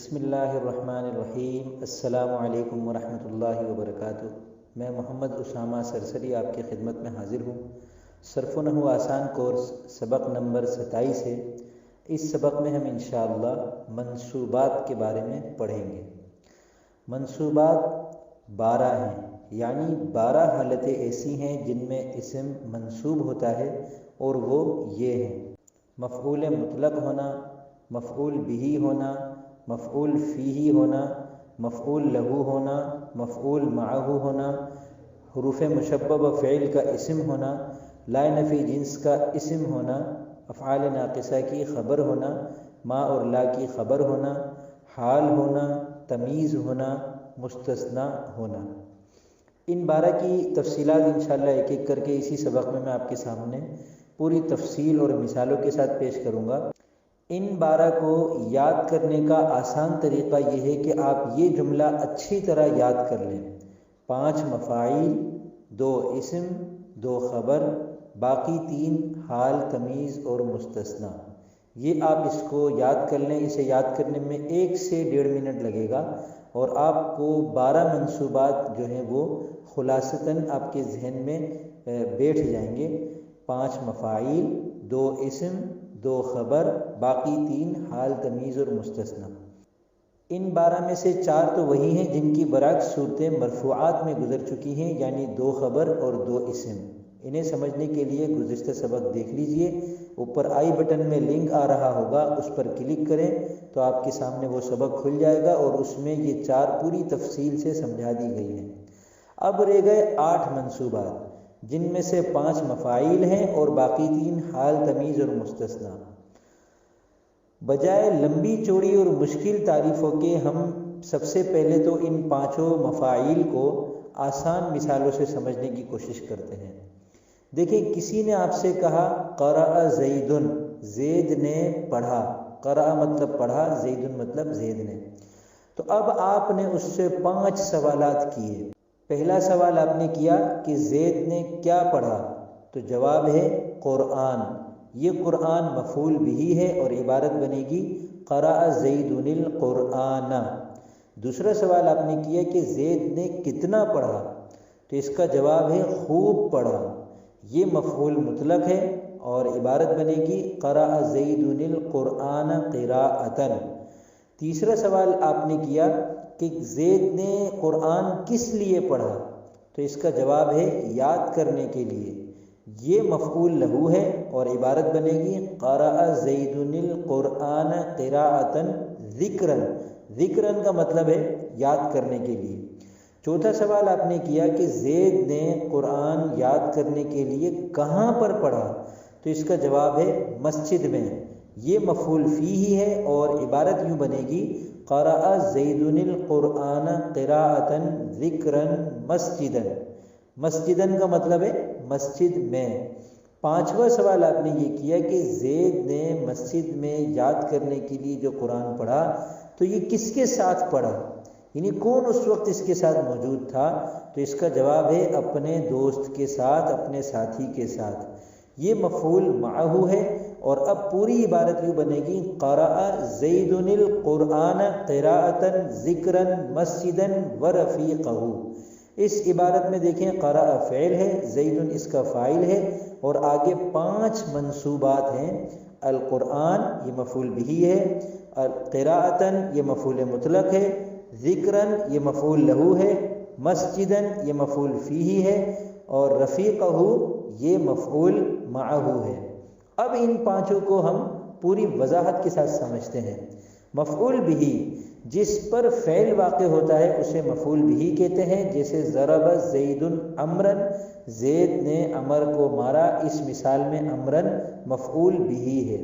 بسم اللہ الرحمن الرحیم۔ السلام علیکم ورحمۃ اللہ وبرکاتہ۔ میں محمد اسامہ سرسری آپ کی خدمت میں حاضر ہوں۔ صرف و نحو آسان کورس سبق نمبر 27 ہے۔ اس سبق میں ہم انشاءاللہ منصوبات کے بارے میں پڑھیں گے۔ منصوبات 12 ہیں، یعنی 12 حالتیں ایسی ہیں جن میں اسم منصوب ہوتا ہے، اور وہ یہ ہیں: مفعول مطلق ہونا، مفعول بہ ہونا، مفعول فیہ ہونا، مفعول لہو ہونا، مفعول معہ ہونا، حروف مشببہ فعل کا اسم ہونا، لا نفی جنس کا اسم ہونا، افعال ناقصہ کی خبر ہونا، ما اور لا کی خبر ہونا، حال ہونا، تمییز ہونا، مستثنیٰ ہونا۔ ان 12 کی تفصیلات انشاءاللہ ایک ایک کر کے اسی سبق میں آپ کے سامنے پوری تفصیل اور مثالوں کے ساتھ پیش کروں گا۔ ان 12 کو یاد کرنے کا آسان طریقہ یہ ہے کہ آپ یہ جملہ اچھی طرح یاد کر لیں: 5 مفاعیل، 2 اسم، 2 خبر، باقی 3 حال، تمیز اور مستثنیٰ۔ یہ آپ اس کو یاد کر لیں۔ اسے یاد کرنے میں 1 سے 1.5 منٹ لگے گا، اور آپ کو 12 منصوبات جو ہیں وہ خلاصتاً آپ کے ذہن میں بیٹھ جائیں گے۔ 5 مفاعیل، 2 اسم، 2 خبر، باقی 3 حال، تمیز اور مستثنیٰ۔ ان 12 میں سے 4 تو وہی ہیں جن کی برعکس صورتیں مرفوعات میں گزر چکی ہیں، یعنی 2 خبر اور 2 اسم۔ انہیں سمجھنے کے لیے گزشتہ سبق دیکھ لیجئے۔ اوپر آئی بٹن میں لنک آ رہا ہوگا، اس پر کلک کریں تو آپ کے سامنے وہ سبق کھل جائے گا، اور اس میں یہ 4 پوری تفصیل سے سمجھا دی گئی ہیں۔ اب رہ گئے 8 منصوبات، جن میں سے 5 مفاعیل ہیں اور باقی 3 حال، تمیز اور مستثنیٰ۔ بجائے لمبی چوڑی اور مشکل تعریفوں کے ہم سب سے پہلے تو ان 5 مفاعیل کو آسان مثالوں سے سمجھنے کی کوشش کرتے ہیں۔ دیکھیں، کسی نے آپ سے کہا قرأ زید، زید نے پڑھا۔ قرأ مطلب پڑھا، زید مطلب زید نے۔ تو اب آپ نے اس سے 5 سوالات کیے۔ پہلا سوال آپ نے کیا کہ زید نے کیا پڑھا؟ تو جواب ہے قرآن۔ یہ قرآن مفعول بہ ہے اور عبارت بنے گی قرأ زید القرآن۔ دوسرا سوال آپ نے کیا کہ زید نے کتنا پڑھا؟ تو اس کا جواب ہے خوب پڑھا۔ یہ مفعول مطلق ہے اور عبارت بنے گی قرأ زید القرآن قراءۃ۔ تیسرا سوال آپ نے کیا کہ زید نے قرآن کس لیے پڑھا؟ تو اس کا جواب ہے یاد کرنے کے لیے۔ یہ مفعول لہو ہے اور عبارت بنے گی قرأ زید القرآن قراءۃ ذکرًا۔ ذکرًا کا مطلب ہے یاد کرنے کے لیے۔ چوتھا سوال آپ نے کیا کہ زید نے قرآن یاد کرنے کے لیے کہاں پر پڑھا؟ تو اس کا جواب ہے مسجد میں۔ یہ مفعول فیہ ہے اور عبارت یوں بنے گی قرأ زید القرآن قراءۃ ذکرًا مسجدًا۔ مسجدًا کا مطلب ہے مسجد میں۔ پانچواں سوال آپ نے یہ کیا کہ زید نے مسجد میں یاد کرنے کے لیے جو قرآن پڑھا تو یہ کس کے ساتھ پڑھا، یعنی کون اس وقت اس کے ساتھ موجود تھا؟ تو اس کا جواب ہے اپنے دوست کے ساتھ، اپنے ساتھی کے ساتھ۔ یہ مفعول معہ ہے، اور اب پوری عبارت یوں بنے گی قرأ زید القرآن قراءۃ ذکرًا مسجدًا ورفیقہ۔ اس عبارت میں دیکھیں قرأ فعل ہے، زید اس کا فاعل ہے، اور آگے 5 منصوبات ہیں۔ القرآن یہ مفعول بہ ہے، قراءۃ یہ مفعول مطلق ہے، ذکرًا یہ مفعول لہو ہے، مسجدًا یہ مفعول فیہ ہے، اور رفیقہ یہ مفعول معہ ہے۔ اب ان 5 کو ہم پوری وضاحت کے ساتھ سمجھتے ہیں۔ مفعول بہ، جس پر فعل واقع ہوتا ہے اسے مفعول بہ کہتے ہیں، جیسے ضرب زید عمرا، زید نے عمر کو مارا۔ اس مثال میں عمرا مفعول بہ ہے۔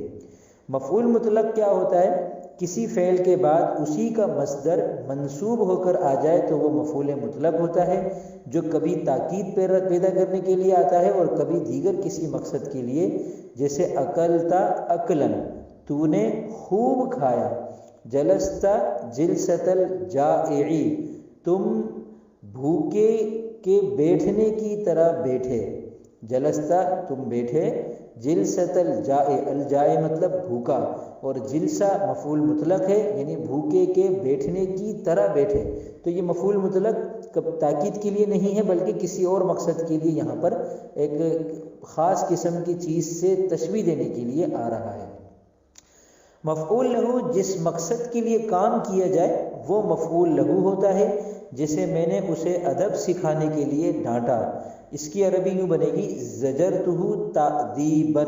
مفعول مطلق کیا ہوتا ہے؟ کسی فعل کے بعد اسی کا مصدر منصوب ہو کر آ جائے تو وہ مفعول مطلق ہوتا ہے، جو کبھی تاکید پیدا کرنے کے لیے آتا ہے اور کبھی دیگر کسی مقصد کے لیے، جیسے اکلتا اکلن، تو نے خوب کھایا۔ جلستا جلسۃ الجائع، تم بھوکے کے بیٹھنے کی طرح بیٹھے۔ جلستہ تم بیٹھے، جلست الجائے، الجائے مطلب بھوکا، اور جلسہ مفعول مطلق ہے یعنی بھوکے کے بیٹھنے کی طرح بیٹھے، تو یہ مفعول مطلق تاکید کے لیے نہیں ہے بلکہ کسی اور مقصد کے لیے یہاں پر ایک خاص قسم کی چیز سے تشبیہ دینے کے لیے آ رہا ہے۔ مفعول لہو جس مقصد کے لیے کام کیا جائے وہ مفعول لہو ہوتا ہے، جیسے میں نے اسے ادب سکھانے کے لیے ڈانٹا، اس کی عربی یوں بنے گی زجرتہ تأدیباً،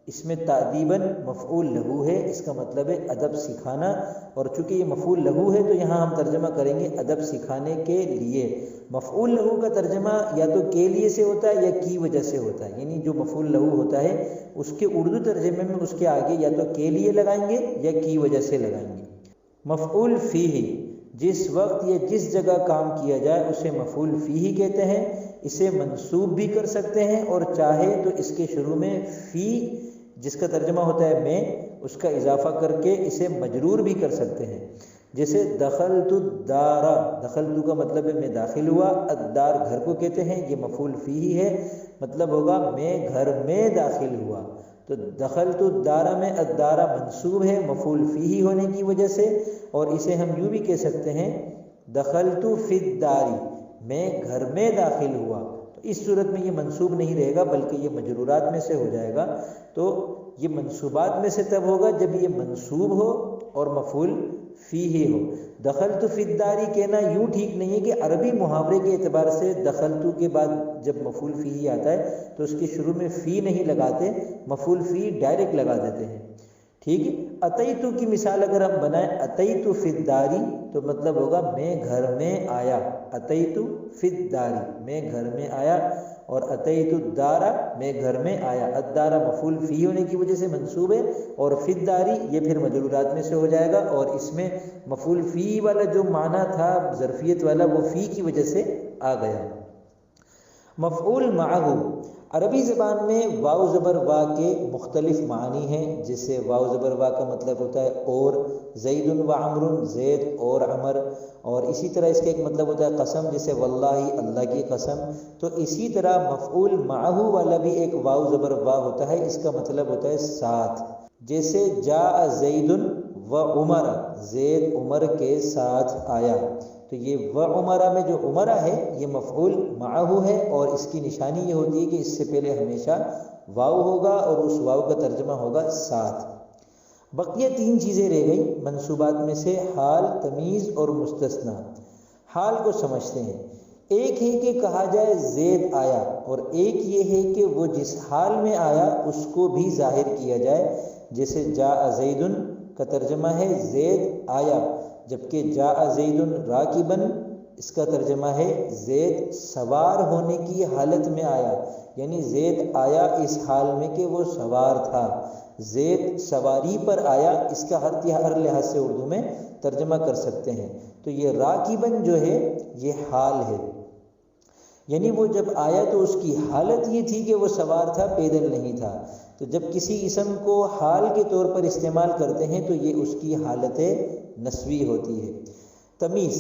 اس میں تأدیباً مفعول لہو ہے، اس کا مطلب ہے ادب سکھانا، اور چونکہ یہ مفعول لہو ہے تو یہاں ہم ترجمہ کریں گے ادب سکھانے کے لیے۔ مفعول لہو کا ترجمہ یا تو کے لیے سے ہوتا ہے یا کی وجہ سے ہوتا ہے، یعنی جو مفعول لہو ہوتا ہے اس کے اردو ترجمے میں اس کے آگے یا تو کے لیے لگائیں گے یا کی وجہ سے لگائیں گے۔ مفعول فیہ جس وقت یا جس جگہ کام کیا جائے اسے مفعول فیہ کہتے ہیں، اسے منصوب بھی کر سکتے ہیں اور چاہے تو اس کے شروع میں فی جس کا ترجمہ ہوتا ہے میں، اس کا اضافہ کر کے اسے مجرور بھی کر سکتے ہیں، جیسے دخلت الدار، دخلت کا مطلب ہے میں داخل ہوا، الدار گھر کو کہتے ہیں، یہ مفعول فیہ ہے، مطلب ہوگا میں گھر میں داخل ہوا، تو دخلت الدار میں الدار منصوب ہے مفعول فیہ ہونے کی وجہ سے، اور اسے ہم یوں بھی کہہ سکتے ہیں دخلت فی الدار، میں گھر میں داخل ہوا، تو اس صورت میں یہ منصوب نہیں رہے گا بلکہ یہ مجرورات میں سے ہو جائے گا، تو یہ منصوبات میں سے تب ہوگا جب یہ منصوب ہو اور مفعول فیہ ہو۔ دخلت فی الدار کہنا یوں ٹھیک نہیں ہے کہ عربی محاورے کے اعتبار سے دخلت کے بعد جب مفعول فیہ آتا ہے تو اس کے شروع میں فی نہیں لگاتے، مفعول فی ڈائریکٹ لگا دیتے ہیں، ٹھیک ہے۔ اتیتو کی مثال اگر ہم بنائیں اتیتو فی الدار تو مطلب ہوگا میں گھر میں آیا، اتیتو فی الدار میں گھر میں آیا، اور اتیت الدار میں گھر میں آیا، الدار مفعول فی ہونے کی وجہ سے منصوب ہے، اور فی الدار یہ پھر مجرورات میں سے ہو جائے گا، اور اس میں مفعول فی والا جو معنی تھا ظرفیت والا وہ فی کی وجہ سے آ گیا۔ مفعول معہ عربی زبان میں واو زبر وا کے مختلف معنی ہیں، جیسے واو زبر وا کا مطلب ہوتا ہے اور، زید و عمر زید اور عمر، اور اسی طرح اس کا ایک مطلب ہوتا ہے قسم، جیسے واللہ اللہ کی قسم، تو اسی طرح مفعول معہ والا بھی ایک واو زبر وا ہوتا ہے، اس کا مطلب ہوتا ہے ساتھ، جیسے جاء زید و عمر زید عمر کے ساتھ آیا، تو یہ و عمرہ میں جو عمرہ ہے یہ مفعول معہ ہے، اور اس کی نشانی یہ ہوتی ہے کہ اس سے پہلے ہمیشہ واو ہوگا اور اس واو کا ترجمہ ہوگا ساتھ۔ بقیہ تین چیزیں رہ گئی منصوبات میں سے، حال، تمیز اور مستثنی۔ حال کو سمجھتے ہیں، ایک ہے کہ کہا جائے زید آیا، اور ایک یہ ہے کہ وہ جس حال میں آیا اس کو بھی ظاہر کیا جائے، جیسے جاء زید کا ترجمہ ہے زید آیا، جبکہ جاء زید راکباً اس کا ترجمہ ہے زید سوار ہونے کی حالت میں آیا، یعنی زید آیا اس حال میں کہ وہ سوار تھا، زید سواری پر آیا، اس کا ہر لحاظ سے اردو میں ترجمہ کر سکتے ہیں، تو یہ راکباً جو ہے یہ حال ہے، یعنی وہ جب آیا تو اس کی حالت یہ تھی کہ وہ سوار تھا، پیدل نہیں تھا، تو جب کسی اسم کو حال کے طور پر استعمال کرتے ہیں تو یہ اس کی حالت نسوی ہوتی ہے۔ تمیز،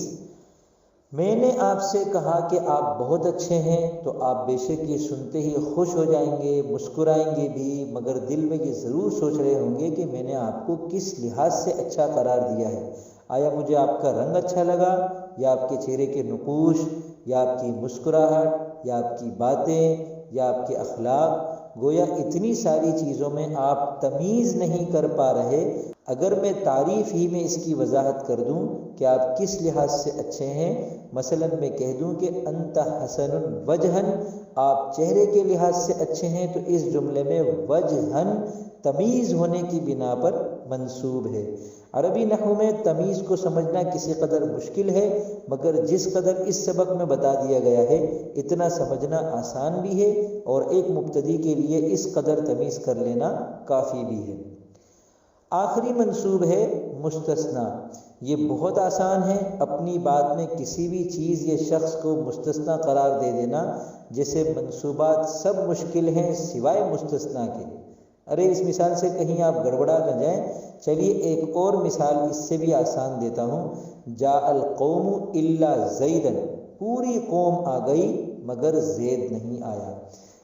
میں نے آپ سے کہا کہ آپ بہت اچھے ہیں، تو آپ بے شک یہ سنتے ہی خوش ہو جائیں گے، مسکرائیں گے بھی، مگر دل میں یہ ضرور سوچ رہے ہوں گے کہ میں نے آپ کو کس لحاظ سے اچھا قرار دیا ہے، آیا مجھے آپ کا رنگ اچھا لگا، یا آپ کے چہرے کے نقوش، یا آپ کی مسکراہٹ، یا آپ کی باتیں، یا آپ کے اخلاق، گویا اتنی ساری چیزوں میں آپ تمیز نہیں کر پا رہے۔ اگر میں تعریف ہی میں اس کی وضاحت کر دوں کہ آپ کس لحاظ سے اچھے ہیں، مثلا میں کہہ دوں کہ انت حسن وجہن، آپ چہرے کے لحاظ سے اچھے ہیں، تو اس جملے میں وجہن تمیز ہونے کی بنا پر منصوب ہے۔ عربی نحو میں تمیز کو سمجھنا کسی قدر مشکل ہے، مگر جس قدر اس سبق میں بتا دیا گیا ہے اتنا سمجھنا آسان بھی ہے، اور ایک مبتدی کے لیے اس قدر تمیز کر لینا کافی بھی ہے۔ آخری منصوب ہے مستثنی، یہ بہت آسان ہے، اپنی بات میں کسی بھی چیز یا شخص کو مستثنی قرار دے دینا، جیسے منصوبات سب مشکل ہیں سوائے مستثنی کے۔ ارے اس مثال سے کہیں آپ گڑبڑا نہ جائیں، چلیے ایک اور مثال اس سے بھی آسان دیتا ہوں۔ جاء القوم الا زیدا، پوری قوم آ گئی مگر زید نہیں آیا۔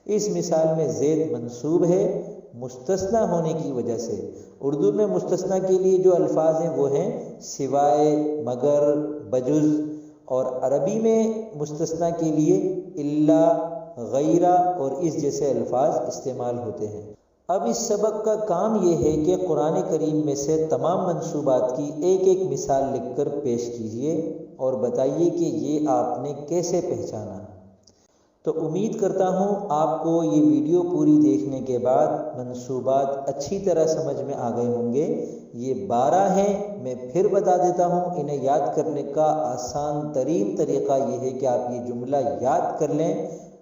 اس مثال میں زید منصوب ہے مستثنی ہونے کی وجہ سے۔ اردو میں مستثنی کے لیے جو الفاظ ہیں وہ ہیں سوائے، مگر، بجز، اور عربی میں مستثنی کے لیے الا، غیرہ اور اس جیسے الفاظ استعمال ہوتے ہیں۔ اب اس سبق کا کام یہ ہے کہ قرآن کریم میں سے تمام منصوبات کی ایک ایک مثال لکھ کر پیش کیجئے اور بتائیے کہ یہ آپ نے کیسے پہچانا۔ تو امید کرتا ہوں آپ کو یہ ویڈیو پوری دیکھنے کے بعد منصوبات اچھی طرح سمجھ میں آ گئے ہوں گے۔ یہ 12 ہیں، میں پھر بتا دیتا ہوں۔ انہیں یاد کرنے کا آسان ترین طریقہ یہ ہے کہ آپ یہ جملہ یاد کر لیں،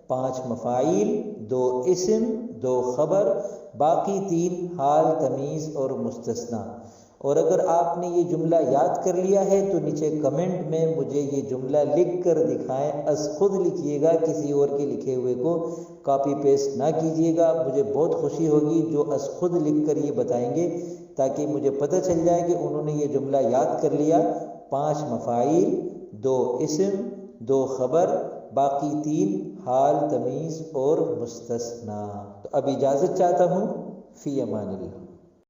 5 مفاعیل، 2 اسم، 2 خبر، باقی 3 حال، تمیز اور مستثنی۔ اور اگر آپ نے یہ جملہ یاد کر لیا ہے تو نیچے کمنٹ میں مجھے یہ جملہ لکھ کر دکھائیں، از خود لکھیے گا، کسی اور کے لکھے ہوئے کو کاپی پیسٹ نہ کیجیے گا۔ مجھے بہت خوشی ہوگی جو از خود لکھ کر یہ بتائیں گے، تاکہ مجھے پتہ چل جائے کہ انہوں نے یہ جملہ یاد کر لیا۔ 5 مفاعیل، 2 اسم، 2 خبر، باقی 3 حال، تمیز اور مستثنی۔ تو اب اجازت چاہتا ہوں، فی امان اللہ۔